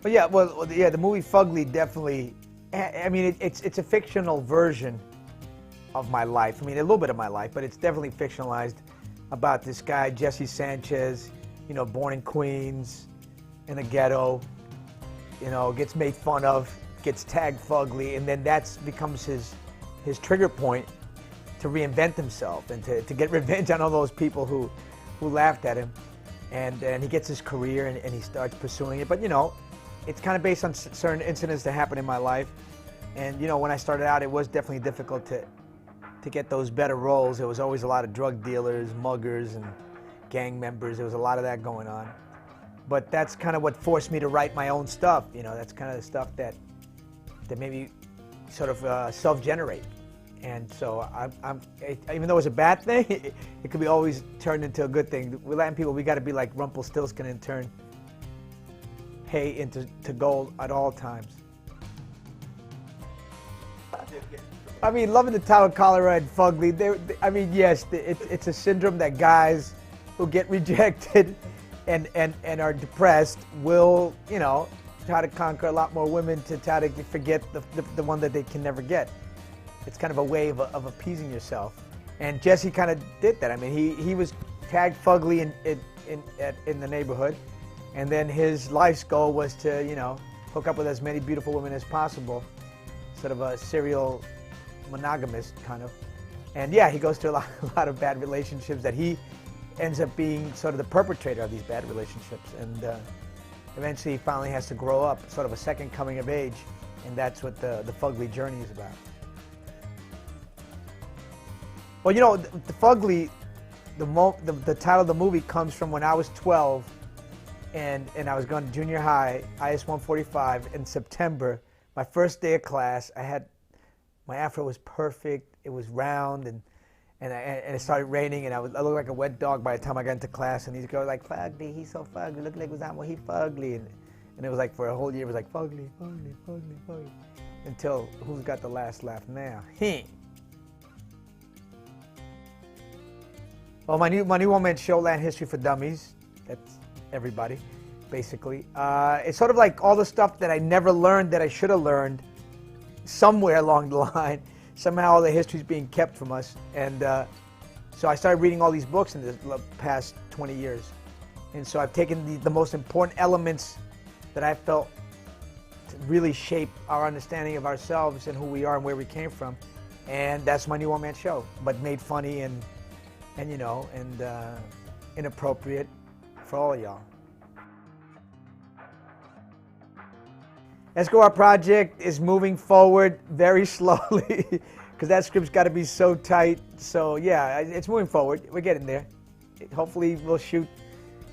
But yeah, yeah, the movie Fugly definitely. I mean, it's a fictional version of my life. I mean, a little bit of my life, but it's definitely fictionalized about this guy Jesse Sanchez. You know, born in Queens, in a ghetto. You know, gets made fun of, gets tagged Fugly, and then that becomes his trigger point to reinvent himself and to get revenge on all those people who laughed at him. And he gets his career and he starts pursuing it. But you know, it's kind of based on certain incidents that happened in my life. And you know, when I started out, it was definitely difficult to get those better roles. There was always a lot of drug dealers, muggers, and gang members. There was a lot of that going on. But that's kind of what forced me to write my own stuff. You know, that's kind of the stuff that made me sort of self-generate. And so even though it's a bad thing, it could be always turned into a good thing. We're Latin people, we got to be like Rumpelstiltskin and turn hay into gold at all times. I mean, loving the title Cholera and Fugly. I mean, yes, it's a syndrome that guys who get rejected and are depressed will, you know, try to conquer a lot more women to try to forget the one that they can never get. It's kind of a way of appeasing yourself. And Jesse kind of did that. I mean, he was tagged Fugly in the neighborhood, and then his life's goal was to, you know, hook up with as many beautiful women as possible, sort of a serial monogamist kind of. And yeah, he goes through a lot of bad relationships that he ends up being sort of the perpetrator of these bad relationships. And eventually he finally has to grow up, sort of a second coming of age, and that's what the Fugly journey is about. Well, you know, the Fugly, the title of the movie comes from when I was 12 and I was going to junior high, IS 145 in September. My first day of class, my afro was perfect, it was round, and it started raining, and I looked like a wet dog by the time I got into class, and these girls were like, Fugly, he's so fugly, look like Leguizamo, he fugly. And it was like, for a whole year, it was like, Fugly, Fugly, Fugly, Fugly. Until, who's got the last laugh now? Well, my new one-man show, Land History for Dummies, that's everybody, basically. It's sort of like all the stuff that I never learned that I should have learned somewhere along the line. Somehow all the history is being kept from us. And so I started reading all these books in the past 20 years. And so I've taken the most important elements that I felt to really shape our understanding of ourselves and who we are and where we came from. And that's my new one-man show, but made funny and you know, and inappropriate for all of y'all. ESCOBAR project is moving forward very slowly because that script's got to be so tight. So yeah, it's moving forward. We're getting there. Hopefully we'll shoot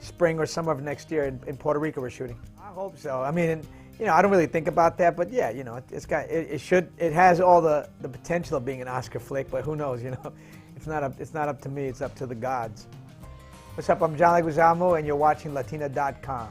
spring or summer of next year in Puerto Rico. We're shooting. I hope so. I mean, you know, I don't really think about that, but yeah, you know, it has all the potential of being an Oscar flick, but who knows, you know. It's not up to me, it's up to the gods. What's up, I'm John Leguizamo, and you're watching Latina.com.